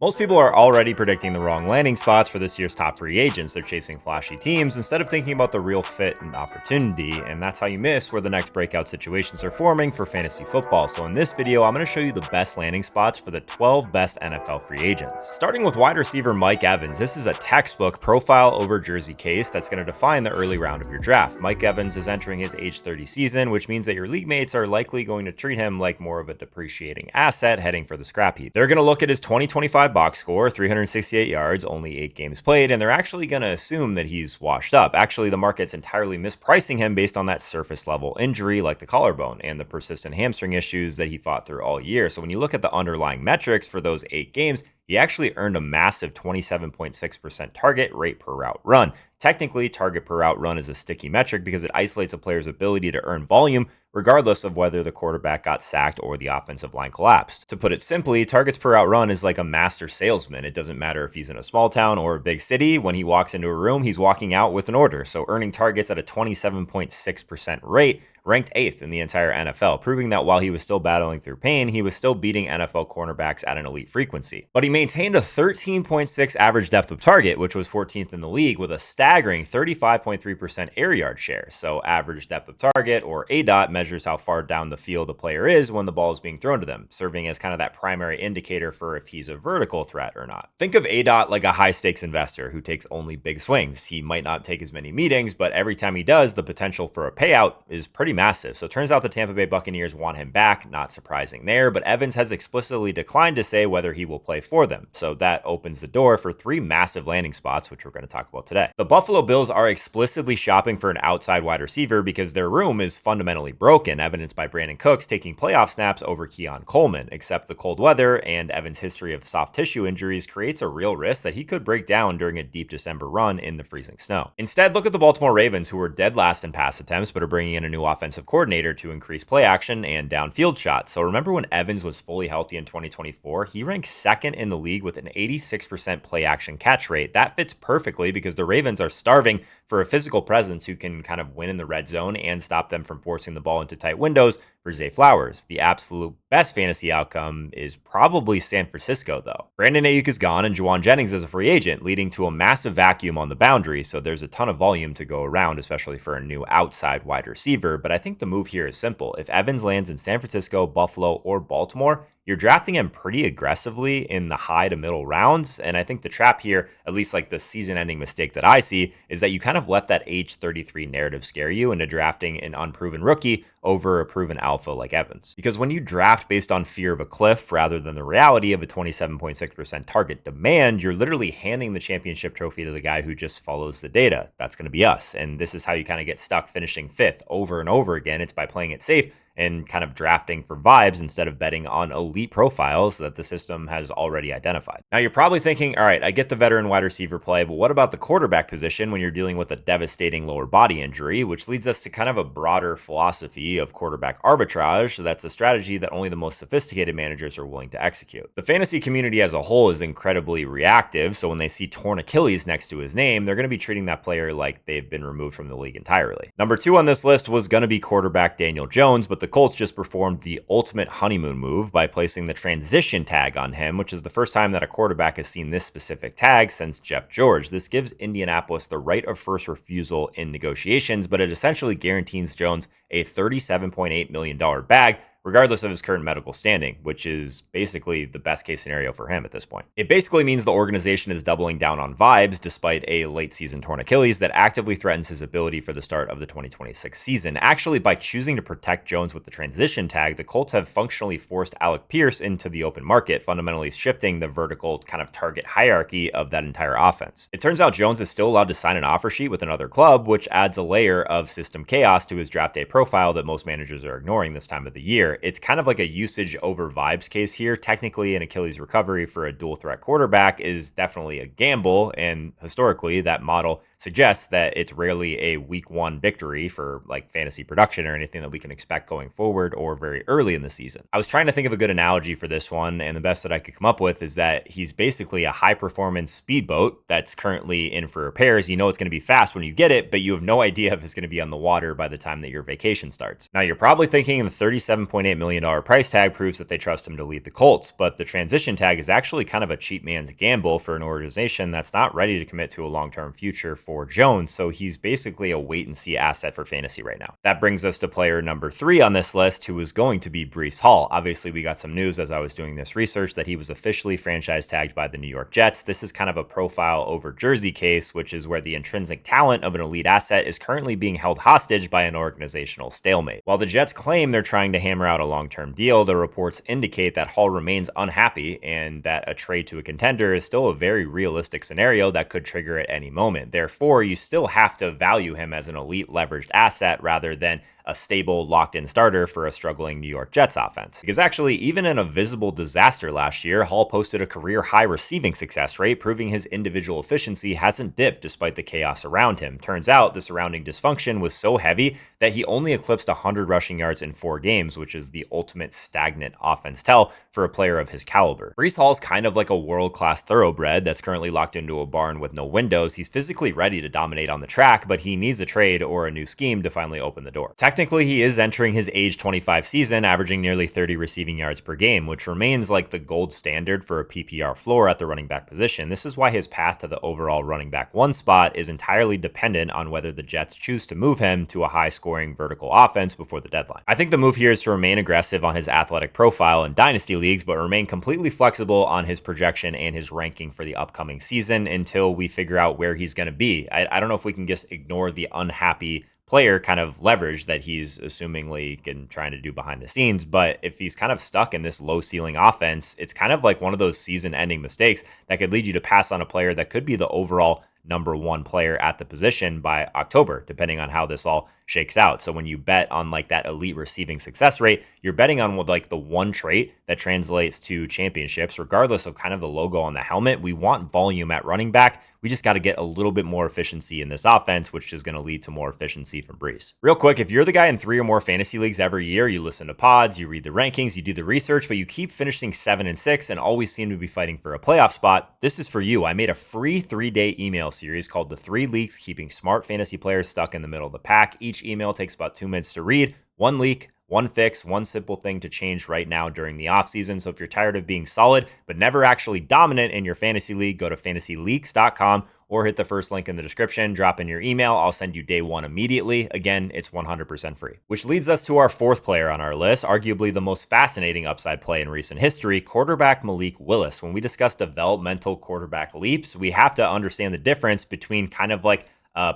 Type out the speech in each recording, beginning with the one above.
Most people are already predicting the wrong landing spots for this year's top free agents. They're chasing flashy teams instead of thinking about the real fit and opportunity, and that's how you miss where the next breakout situations are forming for fantasy football. So in this video, I'm going to show you the best landing spots for the 12 best NFL free agents. Starting with wide receiver Mike Evans, this is a textbook profile over jersey case that's going to define the early round of your draft. Mike Evans is entering his age 30 season, which means that your league mates are likely going to treat him like more of a depreciating asset heading for the scrap heap. They're going to look at his 2025 box score, 368 yards, only 8 games played, and they're actually going to assume that he's washed up. Actually, the market's entirely mispricing him based on that surface level injury like the collarbone and the persistent hamstring issues that he fought through all year. So when you look at the underlying metrics for those 8 games, he actually earned a massive 27.6% target rate per route run. Technically, target per route run is a sticky metric because it isolates a player's ability to earn volume regardless of whether the quarterback got sacked or the offensive line collapsed. To put it simply, targets per route run is like a master salesman. It doesn't matter if he's in a small town or a big city. When he walks into a room, he's walking out with an order. So earning targets at a 27.6% rate ranked 8th in the entire NFL, proving that while he was still battling through pain, he was still beating NFL cornerbacks at an elite frequency. But he maintained a 13.6 average depth of target, which was 14th in the league, with a staggering 35.3% air yard share. So average depth of target, or ADOT, measures how far down the field a player is when the ball is being thrown to them, serving as kind of that primary indicator for if he's a vertical threat or not. Think of ADOT like a high-stakes investor who takes only big swings. He might not take as many meetings, but every time he does, the potential for a payout is pretty massive. So it turns out the Tampa Bay Buccaneers want him back, not surprising there, but Evans has explicitly declined to say whether he will play for them. So that opens the door for 3 massive landing spots, which we're going to talk about today. The Buffalo Bills are explicitly shopping for an outside wide receiver because their room is fundamentally broken, evidenced by Brandon Cooks taking playoff snaps over Keon Coleman. Except the cold weather and Evans' history of soft tissue injuries creates a real risk that he could break down during a deep December run in the freezing snow. Instead, look at the Baltimore Ravens, who were dead last in pass attempts, but are bringing in a new offensive coordinator to increase play action and downfield shots. So remember when Evans was fully healthy in 2024, he ranked 2nd in the league with an 86% play action catch rate. That fits perfectly because the Ravens are starving for a physical presence who can kind of win in the red zone and stop them from forcing the ball into tight windows for Zay Flowers. The absolute best fantasy outcome is probably San Francisco, though. Brandon Ayuk is gone and Juwan Jennings is a free agent, leading to a massive vacuum on the boundary, so there's a ton of volume to go around, especially for a new outside wide receiver. But I think the move here is simple. If Evans lands in San Francisco, Buffalo, or Baltimore, you're drafting him pretty aggressively in the high to middle rounds. And I think the trap here, at least like the season-ending mistake that I see, is that you kind of let that age 33 narrative scare you into drafting an unproven rookie over a proven alpha like Evans. Because when you draft based on fear of a cliff rather than the reality of a 27.6% target demand, you're literally handing the championship trophy to the guy who just follows the data. That's going to be us. And this is how you kind of get stuck finishing 5th over and over again. It's by playing it safe and kind of drafting for vibes instead of betting on elite profiles that the system has already identified. Now, you're probably thinking, all right, I get the veteran wide receiver play, but what about the quarterback position when you're dealing with a devastating lower body injury, which leads us to kind of a broader philosophy of quarterback arbitrage. That's a strategy that only the most sophisticated managers are willing to execute. The fantasy community as a whole is incredibly reactive, so when they see torn Achilles next to his name, they're going to be treating that player like they've been removed from the league entirely. Number 2 on this list was going to be quarterback Daniel Jones, but the Colts just performed the ultimate honeymoon move by placing the transition tag on him, which is the first time that a quarterback has seen this specific tag since Jeff George. This gives Indianapolis the right of first refusal in negotiations, but it essentially guarantees Jones a $37.8 million bag, regardless of his current medical standing, which is basically the best case scenario for him at this point. It basically means the organization is doubling down on vibes despite a late season torn Achilles that actively threatens his ability for the start of the 2026 season. Actually, by choosing to protect Jones with the transition tag, the Colts have functionally forced Alec Pierce into the open market, fundamentally shifting the vertical kind of target hierarchy of that entire offense. It turns out Jones is still allowed to sign an offer sheet with another club, which adds a layer of system chaos to his draft day profile that most managers are ignoring this time of the year. It's kind of like a usage over vibes case here. Technically, an Achilles recovery for a dual threat quarterback is definitely a gamble, and historically, that model suggests that it's rarely a week one victory for like fantasy production or anything that we can expect going forward or very early in the season. I was trying to think of a good analogy for this one, and the best that I could come up with is that he's basically a high performance speedboat that's currently in for repairs. You know it's going to be fast when you get it, but you have no idea if it's going to be on the water by the time that your vacation starts. Now, you're probably thinking the $37.8 million price tag proves that they trust him to lead the Colts, but the transition tag is actually kind of a cheap man's gamble for an organization that's not ready to commit to a long-term future for Jones, so he's basically a wait-and-see asset for fantasy right now. That brings us to player number 3 on this list, who is going to be Breece Hall. Obviously, we got some news as I was doing this research that he was officially franchise tagged by the New York Jets. This is kind of a profile over jersey case, which is where the intrinsic talent of an elite asset is currently being held hostage by an organizational stalemate. While the Jets claim they're trying to hammer out a long-term deal, the reports indicate that Hall remains unhappy and that a trade to a contender is still a very realistic scenario that could trigger at any moment. Therefore, you still have to value him as an elite leveraged asset rather than a stable, locked-in starter for a struggling New York Jets offense. Because actually, even in a visible disaster last year, Hall posted a career-high receiving success rate, proving his individual efficiency hasn't dipped despite the chaos around him. Turns out, the surrounding dysfunction was so heavy that he only eclipsed 100 rushing yards in 4 games, which is the ultimate stagnant offense tell for a player of his caliber. Breece Hall's kind of like a world-class thoroughbred that's currently locked into a barn with no windows. He's physically ready to dominate on the track, but he needs a trade or a new scheme to finally open the door. Technically, he is entering his age 25 season, averaging nearly 30 receiving yards per game, which remains like the gold standard for a PPR floor at the running back position. This is why his path to the overall running back 1 spot is entirely dependent on whether the Jets choose to move him to a high-scoring vertical offense before the deadline. I think the move here is to remain aggressive on his athletic profile in dynasty leagues, but remain completely flexible on his projection and his ranking for the upcoming season until we figure out where he's going to be. I don't know if we can just ignore the unhappy player kind of leverage that he's assumingly trying to do behind the scenes. But if he's kind of stuck in this low ceiling offense, it's kind of like one of those season ending mistakes that could lead you to pass on a player that could be the overall number 1 player at the position by October, depending on how this all shakes out. So when you bet on like that elite receiving success rate, you're betting on like the one trait that translates to championships, regardless of kind of the logo on the helmet. We want volume at running back. We just got to get a little bit more efficiency in this offense, which is going to lead to more efficiency from Breece. Real quick, if you're the guy in 3 or more fantasy leagues every year, you listen to pods, you read the rankings, you do the research, but you keep finishing 7 and 6 and always seem to be fighting for a playoff spot, this is for you. I made a free 3-day email series called The 3 Leaks Keeping Smart Fantasy Players Stuck in the Middle of the Pack. Each email takes about 2 minutes to read. 1 leak, 1 fix, 1 simple thing to change right now during the offseason. So if you're tired of being solid but never actually dominant in your fantasy league, go to fantasyleaks.com or hit the first link in the description, drop in your email. I'll send you day 1 immediately. Again, it's 100% free. Which leads us to our 4th player on our list, arguably the most fascinating upside play in recent history, quarterback Malik Willis. When we discuss developmental quarterback leaps, we have to understand the difference between kind of like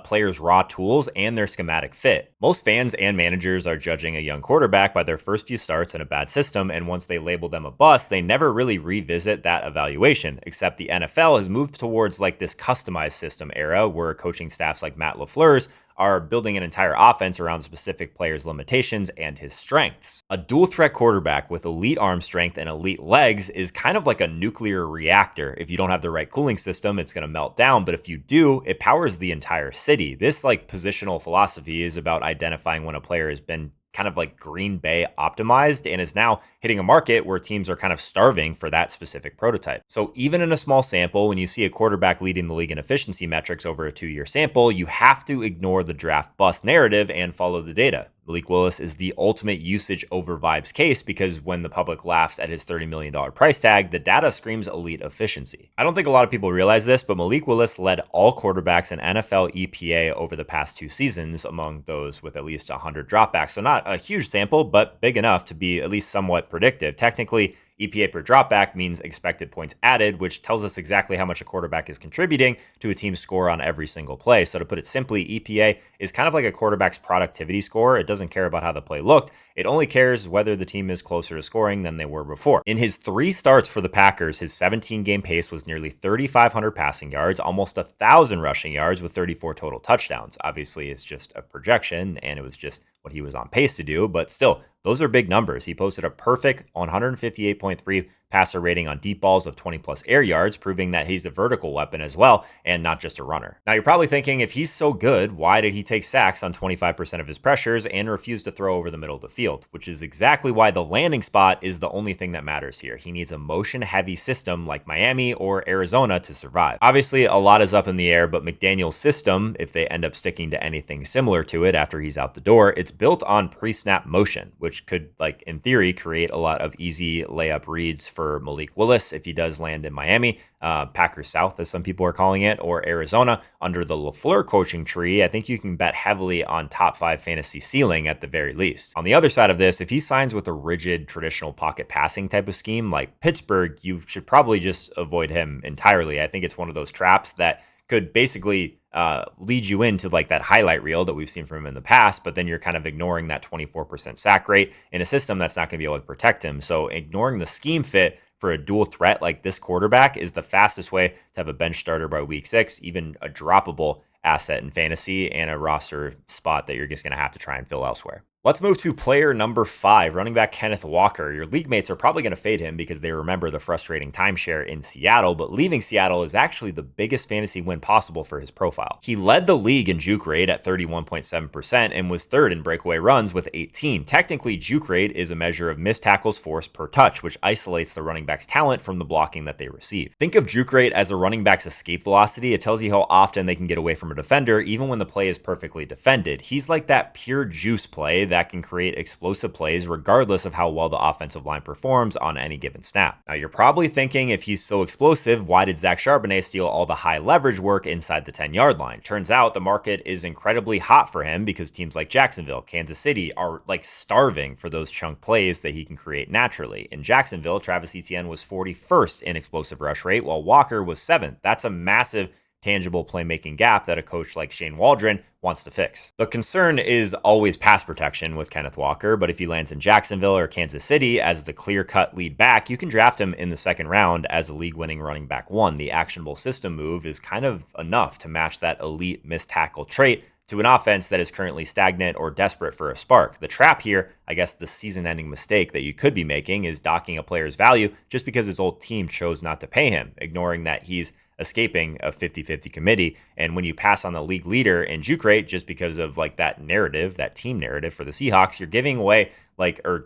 players' raw tools and their schematic fit. Most fans and managers are judging a young quarterback by their first few starts in a bad system, and once they label them a bust, they never really revisit that evaluation, except the NFL has moved towards like this customized system era where coaching staffs like Matt LaFleur's are building an entire offense around specific players' limitations and his strengths. A dual threat quarterback with elite arm strength and elite legs is kind of like a nuclear reactor. If you don't have the right cooling system, it's going to melt down, but if you do, it powers the entire city. This like positional philosophy is about identifying when a player has been kind of like Green Bay optimized and is now hitting a market where teams are kind of starving for that specific prototype. So even in a small sample, when you see a quarterback leading the league in efficiency metrics over a 2-year sample, you have to ignore the draft bust narrative and follow the data. Malik Willis is the ultimate usage over vibes case because when the public laughs at his $30 million price tag, the data screams elite efficiency. I don't think a lot of people realize this, but Malik Willis led all quarterbacks in NFL EPA over the past 2 seasons, among those with at least 100 dropbacks. So not a huge sample, but big enough to be at least somewhat predictive. Technically, EPA per dropback means expected points added, which tells us exactly how much a quarterback is contributing to a team's score on every single play. So to put it simply, EPA is kind of like a quarterback's productivity score. It doesn't care about how the play looked. It only cares whether the team is closer to scoring than they were before. In his 3 starts for the Packers, his 17-game pace was nearly 3,500 passing yards, almost 1,000 rushing yards with 34 total touchdowns. Obviously, it's just a projection, and it was just what he was on pace to do, but still, those are big numbers. He posted a perfect 158.3 passer rating on deep balls of 20 plus air yards, proving that he's a vertical weapon as well and not just a runner. Now, you're probably thinking, if he's so good, why did he take sacks on 25% of his pressures and refuse to throw over the middle of the field? Which is exactly why the landing spot is the only thing that matters here. He needs a motion-heavy system like Miami or Arizona to survive. Obviously, a lot is up in the air, but McDaniel's system, if they end up sticking to anything similar to it after he's out the door, it's built on pre-snap motion, which could, like, in theory, create a lot of easy layup reads for Malik Willis if he does land in Miami, Packers South, as some people are calling it, or Arizona under the LaFleur coaching tree. I think you can bet heavily on top 5 fantasy ceiling at the very least. On the other side of this, if he signs with a rigid traditional pocket passing type of scheme like Pittsburgh, you should probably just avoid him entirely. I think it's one of those traps that could basically lead you into like that highlight reel that we've seen from him in the past, but then you're kind of ignoring that 24% sack rate in a system that's not going to be able to protect him. So ignoring the scheme fit for a dual threat like this quarterback is the fastest way to have a bench starter by week 6, even a droppable asset in fantasy and a roster spot that you're just going to have to try and fill elsewhere. Let's move to player number 5, running back Kenneth Walker. Your league mates are probably going to fade him because they remember the frustrating timeshare in Seattle, but leaving Seattle is actually the biggest fantasy win possible for his profile. He led the league in juke rate at 31.7% and was 3rd in breakaway runs with 18. Technically, juke rate is a measure of missed tackles forced per touch, which isolates the running back's talent from the blocking that they receive. Think of juke rate as a running back's escape velocity. It tells you how often they can get away from a defender, even when the play is perfectly defended. He's like that pure juice play that can create explosive plays regardless of how well the offensive line performs on any given snap. Now, you're probably thinking, if he's so explosive, why did Zach Charbonnet steal all the high leverage work inside the 10-yard line? Turns out the market is incredibly hot for him because teams like Jacksonville, Kansas City are like starving for those chunk plays that he can create naturally. In Jacksonville, Travis Etienne was 41st in explosive rush rate, while Walker was 7th. That's a massive tangible playmaking gap that a coach like Shane Waldron wants to fix. The concern is always pass protection with Kenneth Walker, but if he lands in Jacksonville or Kansas City as the clear-cut lead back, you can draft him in the 2nd round as a league-winning running back 1. The actionable system move is kind of enough to match that elite missed tackle trait to an offense that is currently stagnant or desperate for a spark. The trap here, I guess the season-ending mistake that you could be making, is docking a player's value just because his old team chose not to pay him, ignoring that he's escaping a 50-50 committee. And when you pass on the league leader in juke rate just because of like that narrative, that team narrative for the Seahawks, you're giving away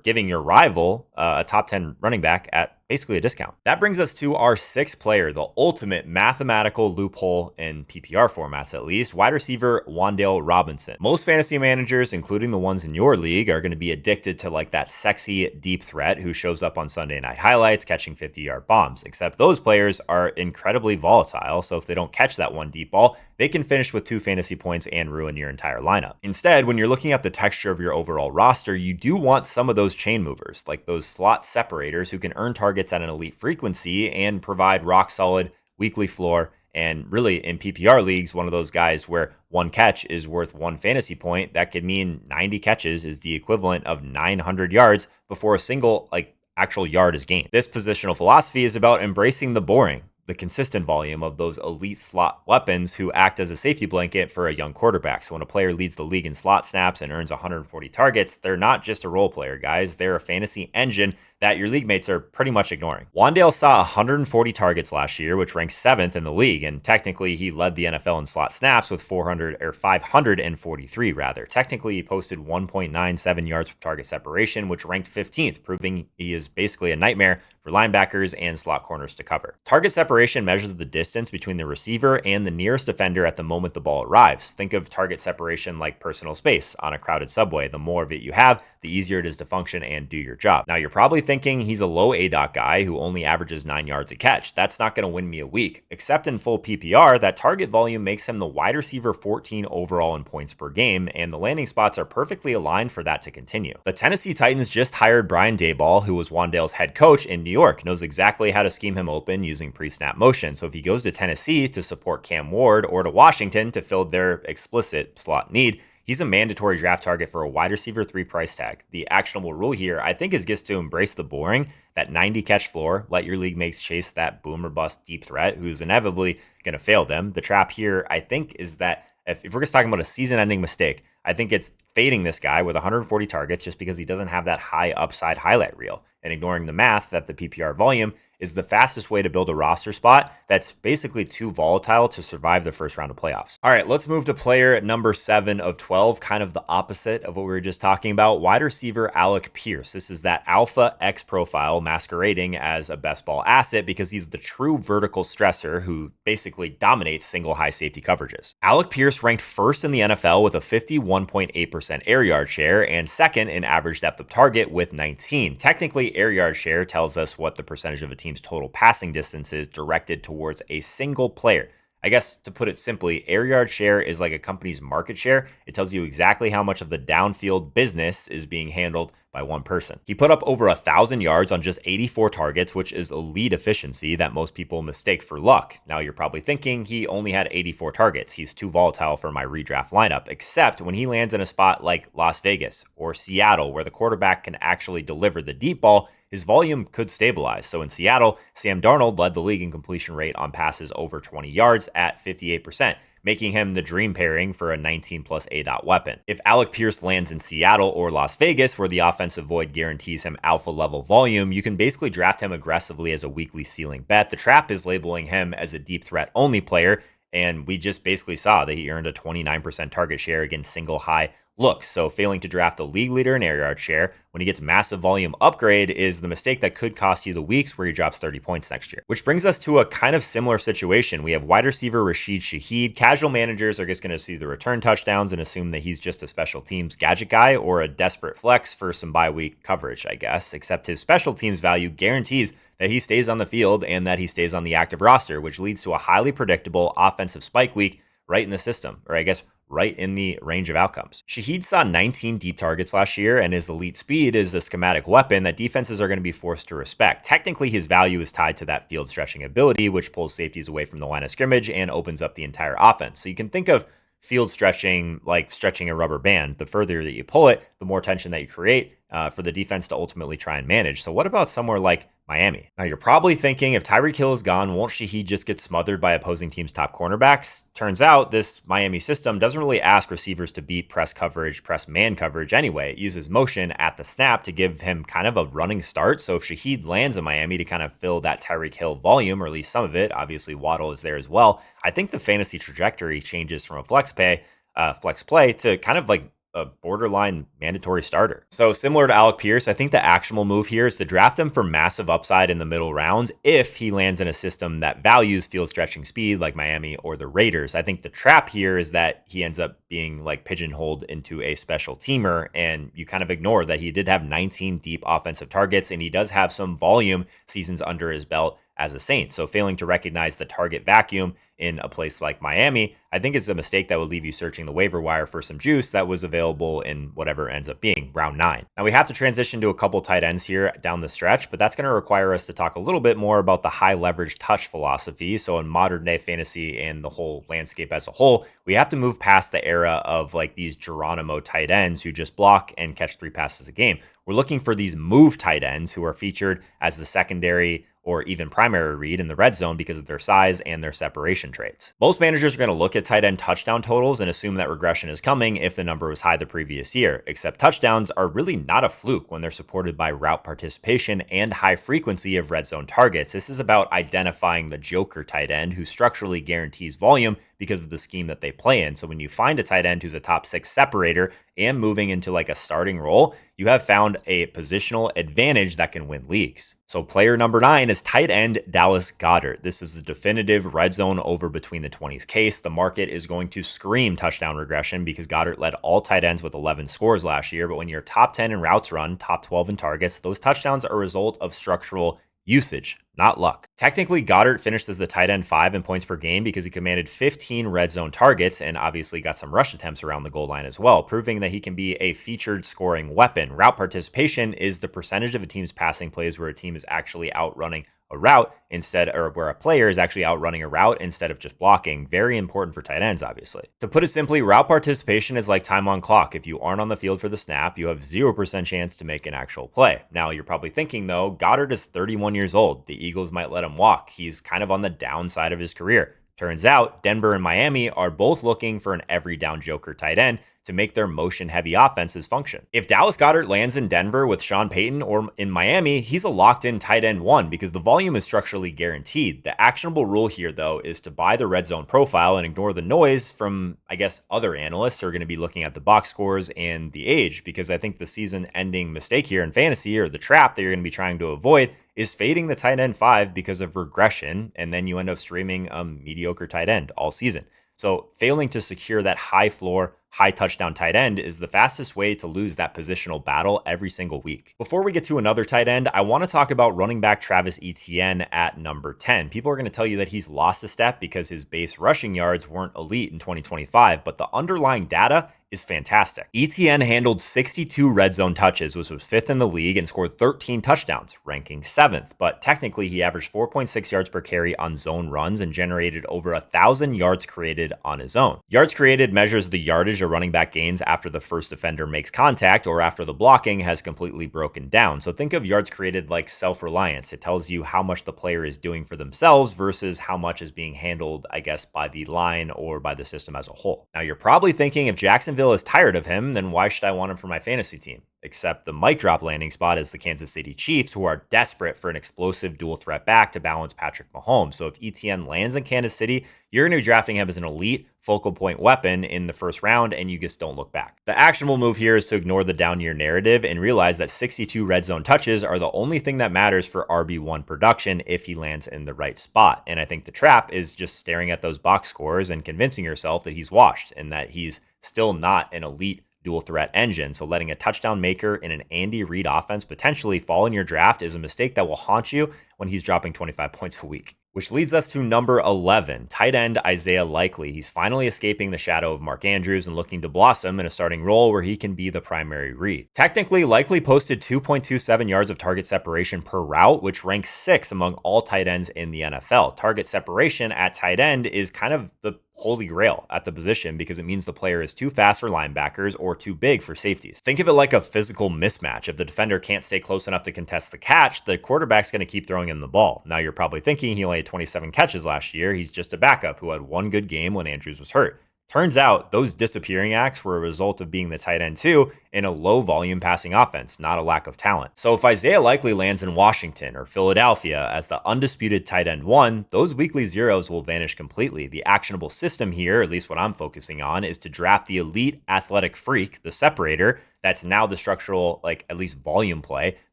giving your rival a top 10 running back at basically a discount. That brings us to our 6th player, the ultimate mathematical loophole in PPR formats, at least, wide receiver Wan'Dale Robinson. Most fantasy managers, including the ones in your league, are going to be addicted to like that sexy deep threat who shows up on Sunday night highlights catching 50-yard bombs, except those players are incredibly volatile, so if they don't catch that one deep ball, they can finish with 2 fantasy points and ruin your entire lineup. Instead, when you're looking at the texture of your overall roster, you do want some of those chain movers, like those slot separators who can earn targets at an elite frequency and provide rock solid weekly floor. And really, in PPR leagues, one of those guys where one catch is worth 1 fantasy point, that could mean 90 catches is the equivalent of 900 yards before a single actual yard is gained. This positional philosophy is about embracing the boring, the consistent volume of those elite slot weapons who act as a safety blanket for a young quarterback. So when a player leads the league in slot snaps and earns 140 targets, they're not just a role player, guys. They're a fantasy engine that your league mates are pretty much ignoring. Wan'Dale saw 140 targets last year, which ranks 7th in the league, and technically he led the NFL in slot snaps with 543 rather. Technically, he posted 1.97 yards of target separation, which ranked 15th, proving he is basically a nightmare for linebackers and slot corners to cover. Target separation measures the distance between the receiver and the nearest defender at the moment the ball arrives. Think of target separation like personal space on a crowded subway. The more of it you have, the easier it is to function and do your job. Now, you're probably thinking he's a low ADOT guy who only averages 9 yards a catch. That's not going to win me a week. Except in full PPR, that target volume makes him the wide receiver 14 overall in points per game, and the landing spots are perfectly aligned for that to continue. The Tennessee Titans just hired Brian Daboll, who was Wan'Dale's head coach in New York, knows exactly how to scheme him open using pre-snap motion. So if he goes to Tennessee to support Cam Ward or to Washington to fill their explicit slot need, he's a mandatory draft target for a wide receiver 3 price tag. The actionable rule here, I think, is just to embrace the boring, that 90 catch floor, let your league mates chase that boom or bust deep threat who's inevitably going to fail them. The trap here, I think, is that if we're just talking about a season-ending mistake, I think it's fading this guy with 140 targets just because he doesn't have that high upside highlight reel. and ignoring the math that the PPR volume is the fastest way to build a roster spot that's basically too volatile to survive the first round of playoffs. All right, let's move to player number 7 of 12, kind of the opposite of what we were just talking about. Wide receiver Alec Pierce. This is that alpha X profile masquerading as a best ball asset because he's the true vertical stressor who basically dominates single high safety coverages. Alec Pierce ranked first in the NFL with a 51.8% air yard share and second in average depth of target with 19. Technically, air yard share tells us what the percentage of a team's total passing distance is directed towards a single player. I guess to put it simply, air yard share is like a company's market share. It tells you exactly how much of the downfield business is being handled by one person. He put up over 1,000 yards on just 84 targets, which is elite efficiency that most people mistake for luck. Now you're probably thinking he only had 84 targets. He's too volatile for my redraft lineup, except when he lands in a spot like Las Vegas or Seattle, where the quarterback can actually deliver the deep ball, his volume could stabilize. So in Seattle, Sam Darnold led the league in completion rate on passes over 20 yards at 58%, making him the dream pairing for a 19 plus ADOT weapon. If Alec Pierce lands in Seattle or Las Vegas, where the offensive void guarantees him alpha level volume, you can basically draft him aggressively as a weekly ceiling bet. The trap is labeling him as a deep threat only player, and we just basically saw that he earned a 29% target share against single high looks. So failing to draft the league leader in air yard share when he gets massive volume upgrade is the mistake that could cost you the weeks where he drops 30 points next year. Which brings us to a kind of similar situation. We have wide receiver Rashid Shaheed. Casual managers are just going to see the return touchdowns and assume that he's just a special teams gadget guy or a desperate flex for some bye week coverage, I guess, except his special teams value guarantees that he stays on the field and that he stays on the active roster, which leads to a highly predictable offensive spike week right in the system, or I guess right in the range of outcomes. Shaheed saw 19 deep targets last year, and his elite speed is a schematic weapon that defenses are going to be forced to respect. Technically, his value is tied to that field stretching ability, which pulls safeties away from the line of scrimmage and opens up the entire offense. So you can think of field stretching like stretching a rubber band. The further that you pull it, the more tension that you create for the defense to ultimately try and manage. So what about somewhere like Miami? Now you're probably thinking, if Tyreek Hill is gone, won't Shaheed just get smothered by opposing teams' top cornerbacks? Turns out this Miami system doesn't really ask receivers to beat press coverage, press man coverage anyway. It uses motion at the snap to give him kind of a running start. So if Shaheed lands in Miami to kind of fill that Tyreek Hill volume, or at least some of it, obviously Waddle is there as well, I think the fantasy trajectory changes from a flex play to kind of like a borderline mandatory starter. So similar to Alec Pierce, I think the actionable move here is to draft him for massive upside in the middle rounds if he lands in a system that values field stretching speed like Miami or the Raiders. I think the trap here is that he ends up being like pigeonholed into a special teamer, and you kind of ignore that he did have 19 deep offensive targets and he does have some volume seasons under his belt as a Saint. So failing to recognize the target vacuum in a place like Miami, I think it's a mistake that would leave you searching the waiver wire for some juice that was available in whatever ends up being round 9. Now we have to transition to a couple tight ends here down the stretch, but that's going to require us to talk a little bit more about the high leverage touch philosophy. So in modern day fantasy and the whole landscape as a whole, we have to move past the era of like these Geronimo tight ends who just block and catch 3 passes a game. We're looking for these move tight ends who are featured as the secondary or even primary read in the red zone because of their size and their separation traits. Most managers are going to look at tight end touchdown totals and assume that regression is coming if the number was high the previous year, except touchdowns are really not a fluke when they're supported by route participation and high frequency of red zone targets. This is about identifying the joker tight end who structurally guarantees volume because of the scheme that they play in. So when you find a tight end who's a top 6 separator and moving into like a starting role, you have found a positional advantage that can win leagues. So player number 9 is tight end Dallas Goedert. This is the definitive red zone over between the 20s case. The market is going to scream touchdown regression because Goedert led all tight ends with 11 scores last year. But when you're top 10 in routes run, top 12 in targets, those touchdowns are a result of structural usage, not luck. Technically, Goedert finished as the tight end 5 in points per game because he commanded 15 red zone targets and obviously got some rush attempts around the goal line as well, proving that he can be a featured scoring weapon. Route participation is the percentage of a team's passing plays where a team is actually outrunning a route instead, or where a player is actually outrunning a route instead of just blocking. Very important for tight ends, obviously. To put it simply, route participation is like time on clock. If you aren't on the field for the snap, you have 0% chance to make an actual play. Now, you're probably thinking, though, Goedert is 31 years old. The Eagles might let him walk. He's kind of on the downside of his career. Turns out, Denver and Miami are both looking for an every down joker tight end to make their motion-heavy offenses function. If Dallas Goedert lands in Denver with Sean Payton or in Miami, he's a locked-in tight end 1 because the volume is structurally guaranteed. The actionable rule here, though, is to buy the red zone profile and ignore the noise from, I guess, other analysts who are going to be looking at the box scores and the age, because I think the season-ending mistake here in fantasy, or the trap that you're going to be trying to avoid, is fading the tight end 5 because of regression, and then you end up streaming a mediocre tight end all season. So failing to secure that high floor, high touchdown tight end is the fastest way to lose that positional battle every single week. Before we get to another tight end, I want to talk about running back Travis Etienne at number 10. People are going to tell you that he's lost a step because his base rushing yards weren't elite in 2025, but the underlying data is fantastic. Etienne handled 62 red zone touches, which was 5th in the league, and scored 13 touchdowns, ranking 7th. But technically, he averaged 4.6 yards per carry on zone runs and generated over 1,000 yards created on his own. Yards created measures the yardage a running back gains after the first defender makes contact or after the blocking has completely broken down. So think of yards created like self-reliance. It tells you how much the player is doing for themselves versus how much is being handled, I guess, by the line or by the system as a whole. Now, you're probably thinking, if Jacksonville is tired of him, then why should I want him for my fantasy team? Except the mic drop landing spot is the Kansas City Chiefs, who are desperate for an explosive dual threat back to balance Patrick Mahomes. So if Etienne lands in Kansas City, you're going to be drafting him as an elite focal point weapon in the first round, and you just don't look back. The actionable move here is to ignore the down year narrative and realize that 62 red zone touches are the only thing that matters for RB1 production if he lands in the right spot. And I think the trap is just staring at those box scores and convincing yourself that he's washed and that he's still not an elite dual threat engine. So letting a touchdown maker in an Andy Reid offense potentially fall in your draft is a mistake that will haunt you when he's dropping 25 points a week. Which leads us to number 11, tight end Isaiah Likely. He's finally escaping the shadow of Mark Andrews and looking to blossom in a starting role where he can be the primary read. Technically, Likely posted 2.27 yards of target separation per route, which ranks 6th among all tight ends in the NFL. Target separation at tight end is kind of the holy grail at the position because it means the player is too fast for linebackers or too big for safeties. Think of it like a physical mismatch. If the defender can't stay close enough to contest the catch, the quarterback's going to keep throwing him the ball. Now you're probably thinking he only had 27 catches last year. He's just a backup who had one good game when Andrews was hurt. Turns out those disappearing acts were a result of being the tight end 2 in a low volume passing offense, not a lack of talent. So if Isaiah Likely lands in Washington or Philadelphia as the undisputed tight end 1, those weekly zeros will vanish completely. The actionable system here, at least what I'm focusing on, is to draft the elite athletic freak, the separator, that's now the structural, at least volume play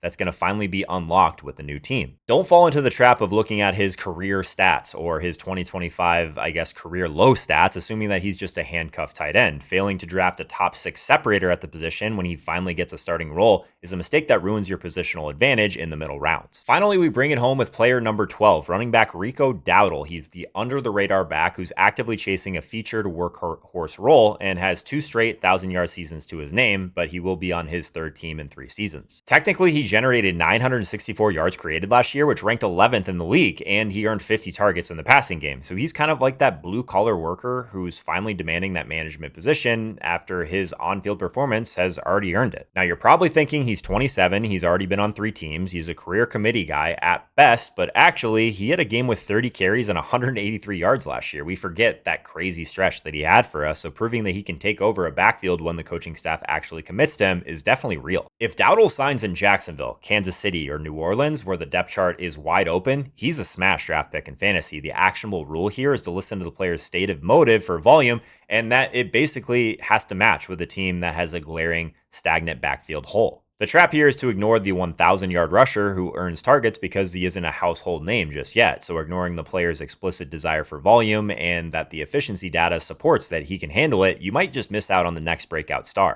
that's going to finally be unlocked with the new team. Don't fall into the trap of looking at his career stats or his 2025, career low stats, assuming that he's just a handcuffed tight end. Failing to draft a top 6 separator at the position when he finally gets a starting role is a mistake that ruins your positional advantage in the middle rounds. Finally, we bring it home with player number 12, running back Rico Dowdle. He's the under-the-radar back who's actively chasing a featured workhorse role and has 2 straight 1,000-yard seasons to his name, but he will be on his 3rd team in 3 seasons. Technically, he generated 964 yards created last year, which ranked 11th in the league, and he earned 50 targets in the passing game. So he's kind of like that blue-collar worker who's finally demanding that management position after his on-field performance has already earned it. Now, you're probably thinking he's 27, he's already been on 3 teams, he's a career committee guy at best, but actually, he had a game with 30 carries and 183 yards last year. We forget that crazy stretch that he had for us, so proving that he can take over a backfield when the coaching staff actually commits to him is definitely real. If Dowdle signs in Jacksonville, Kansas City, or New Orleans, where the depth chart is wide open, he's a smash draft pick in fantasy. The actionable rule here is to listen to the player's stated motive for volume, and that it basically has to match with a team that has a glaring, stagnant backfield hole. The trap here is to ignore the 1,000-yard rusher who earns targets because he isn't a household name just yet. So ignoring the player's explicit desire for volume and that the efficiency data supports that he can handle it, you might just miss out on the next breakout star.